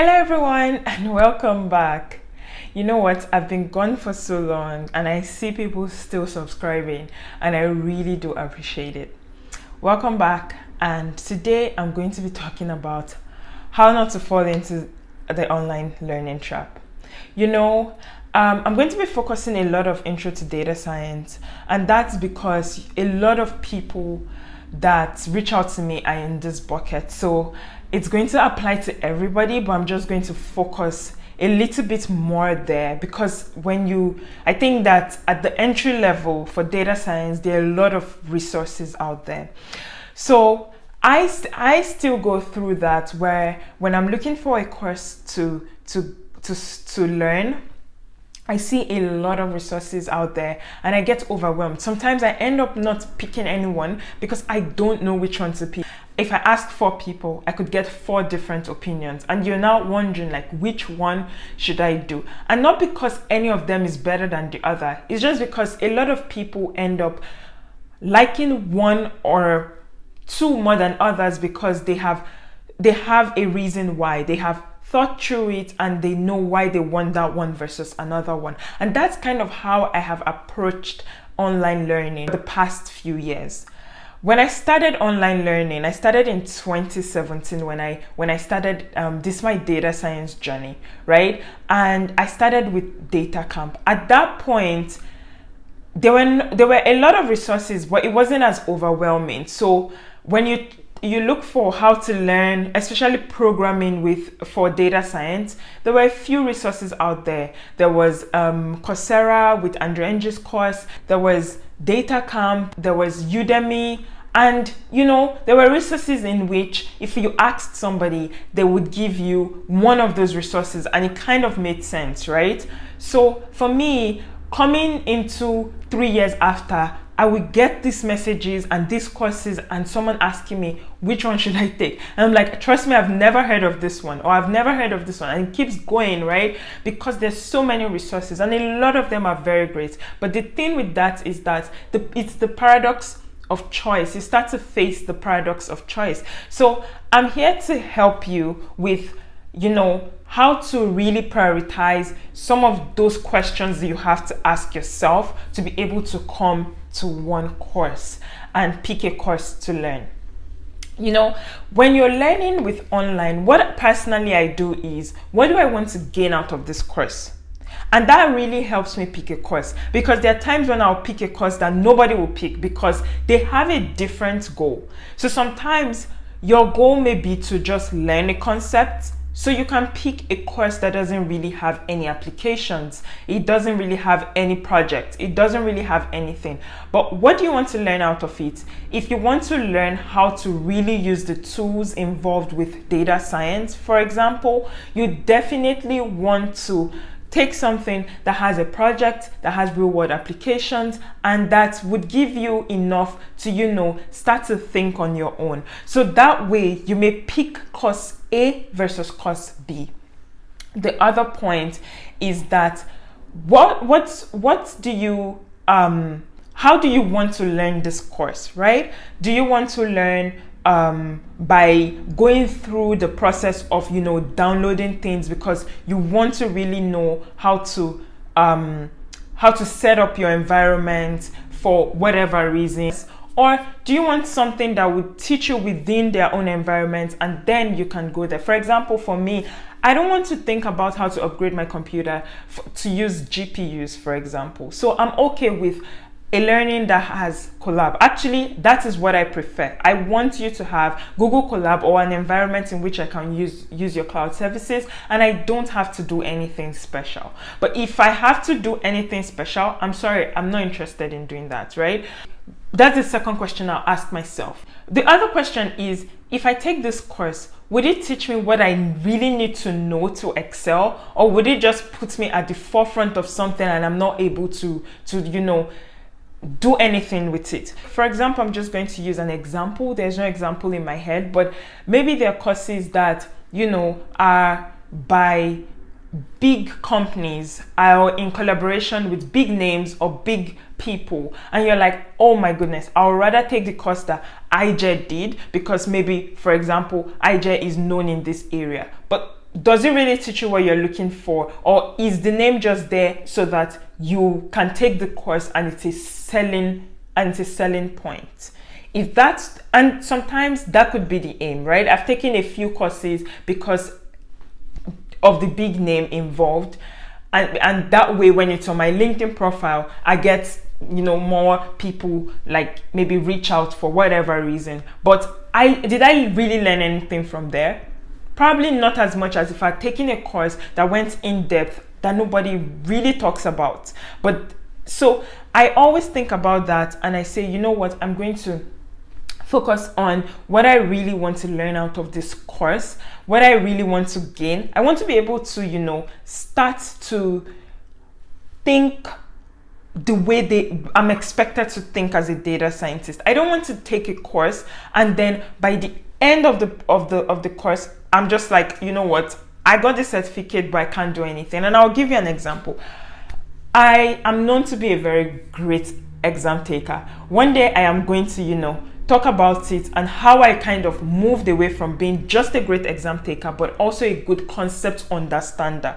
Hello everyone and welcome back. You know what, I've been gone for so long and I see people still subscribing and I really do appreciate it. Welcome back, and today I'm going to be talking about how not to fall into the online learning trap. I'm going to be focusing a lot of intro to data science, and that's because a lot of people that reach out to me are in this bucket. So it's going to apply to everybody, but I'm just going to focus a little bit more there because I think that at the entry level for data science, there are a lot of resources out there. So I still go through that where when I'm looking for a course to learn, I see a lot of resources out there and I get overwhelmed. Sometimes I end up not picking anyone because I don't know which one to pick. If I ask 4 people, I could get 4 different opinions, and you're now wondering which one should I do? And not because any of them is better than the other. It's just because a lot of people end up liking one or 2 more than others because they have a reason why. They have thought through it and they know why they want that one versus another one. And that's kind of how I have approached online learning the past few years. When I started online learning, I started in 2017 when I started my data science journey, right? And I started with data camp. At that point, there were a lot of resources, but it wasn't as overwhelming. So when you look for how to learn, especially programming for data science, there were a few resources out there. There was Coursera with Andrew Ng's course, there was Data Camp, there was Udemy, and there were resources in which if you asked somebody, they would give you one of those resources, and it kind of made sense, right? So for me, coming into 3 years after, I would get these messages and these courses and someone asking me, which one should I take? And I'm like, trust me, I've never heard of this one, or I've never heard of this one. And it keeps going, right? Because there's so many resources and a lot of them are very great. But the thing with that is that it's the paradox of choice. You start to face the paradox of choice. So I'm here to help you with, how to really prioritize some of those questions that you have to ask yourself to be able to come to one course and pick a course to learn. When you're learning with online, what personally I do is, what do I want to gain out of this course? And that really helps me pick a course, because there are times when I'll pick a course that nobody will pick because they have a different goal. So sometimes your goal may be to just learn a concept. So you can pick a course that doesn't really have any applications. It doesn't really have any project. It doesn't really have anything. But what do you want to learn out of it? If you want to learn how to really use the tools involved with data science, for example, you definitely want to take something that has a project, that has real world applications, and that would give you enough to, start to think on your own. So that way you may pick course A versus course B. The other point is that how do you want to learn this course, right? Do you want to learn by going through the process of downloading things because you want to really know how to set up your environment for whatever reasons? Or do you want something that would teach you within their own environment and then you can go there? For example, for me, I don't want to think about how to upgrade my computer to use GPUs, for example. So I'm okay with eLearning that has Collab. Actually, that is what I prefer. I want you to have Google Collab or an environment in which I can use your cloud services, and I don't have to do anything special. But if I have to do anything special, I'm sorry, I'm not interested in doing that, right? That's the second question I'll ask myself. The other question is, if I take this course, would it teach me what I really need to know to excel, or would it just put me at the forefront of something and I'm not able to do anything with it? For example, I'm just going to use an example. There's no example in my head, but maybe there are courses that are by big companies, are in collaboration with big names or big people, and you're like, oh my goodness, I would rather take the course that IJ did because maybe, for example, IJ is known in this area. But does it really teach you what you're looking for, or is the name just there so that you can take the course and it's a selling point? If that's, and sometimes that could be the aim, right? I've taken a few courses because of the big name involved, and that way when it's on my LinkedIn profile, I get, you know, more people like maybe reach out for whatever reason. But did I really learn anything from there? Probably not as much as if I'd taken a course that went in depth that nobody really talks about. But so I always think about that, and I say, you know what, I'm going to focus on what I really want to learn out of this course, what I really want to gain. I want to be able to, you know, start to think the way I'm expected to think as a data scientist. I don't want to take a course and then by the end of the course, I'm just like, you know what, I got this certificate, but I can't do anything. And I'll give you an example. I am known to be a very great exam taker. One day I am going to, you know, talk about it and how I kind of moved away from being just a great exam taker, but also a good concept understander.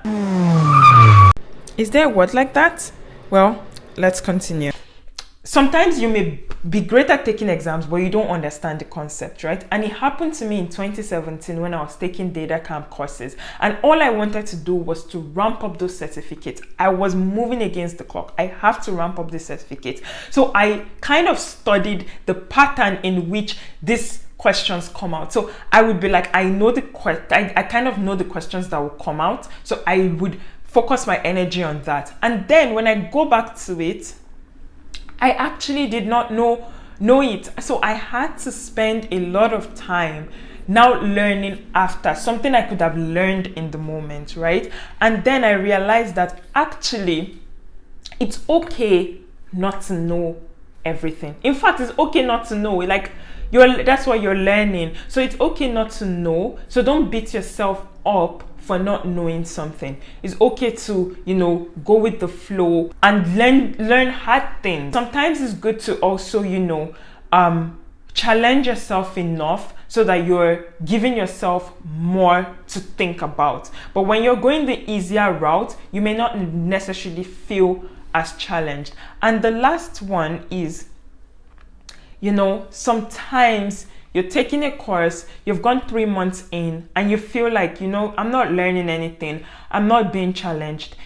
Is there a word like that? Well, let's continue. Sometimes you may be great at taking exams, but you don't understand the concept, right? And it happened to me in 2017 when I was taking data camp courses, and all I wanted to do was to ramp up those certificates. I was moving against the clock. I have to ramp up the certificates. So I kind of studied the pattern in which these questions come out. So I would be like, I kind of know the questions that will come out. So I would focus my energy on that. And then when I go back to it, I actually did not know it. So I had to spend a lot of time now learning after something I could have learned in the moment, right? And then I realized that actually it's okay not to know everything. In fact, it's okay not to know. Like, that's what you're learning. So it's okay not to know. So don't beat yourself up for not knowing something. It's okay to, you know, go with the flow and learn hard things. Sometimes it's good to also, you know, challenge yourself enough so that you're giving yourself more to think about. But when you're going the easier route, you may not necessarily feel as challenged. And the last one is, you know, sometimes you're taking a course, you've gone 3 months in, and you feel like, you know, I'm not learning anything. I'm not being challenged.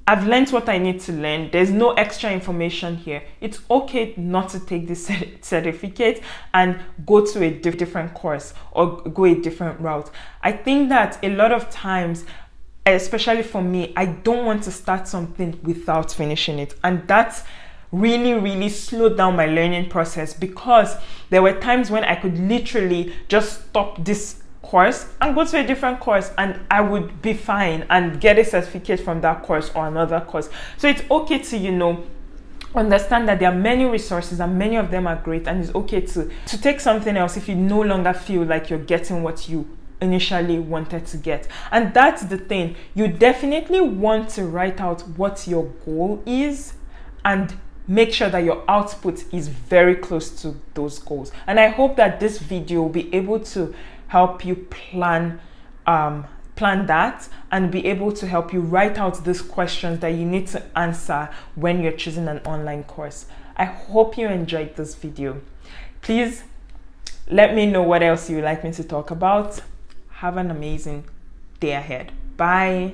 I've learned what I need to learn. There's no extra information here. It's okay not to take this certificate and go to a different course or go a different route. I think that a lot of times, especially for me, I don't want to start something without finishing it. And that's really slowed down my learning process, because there were times when I could literally just stop this course and go to a different course and I would be fine and get a certificate from that course or another course. So it's okay to, you know, understand that there are many resources and many of them are great, and it's okay to take something else if you no longer feel like you're getting what you initially wanted to get. And that's the thing. You definitely want to write out what your goal is and make sure that your output is very close to those goals. And I hope that this video will be able to help you plan that and be able to help you write out these questions that you need to answer when you're choosing an online course. I hope you enjoyed this video. Please let me know what else you would like me to talk about. Have an amazing day ahead. Bye.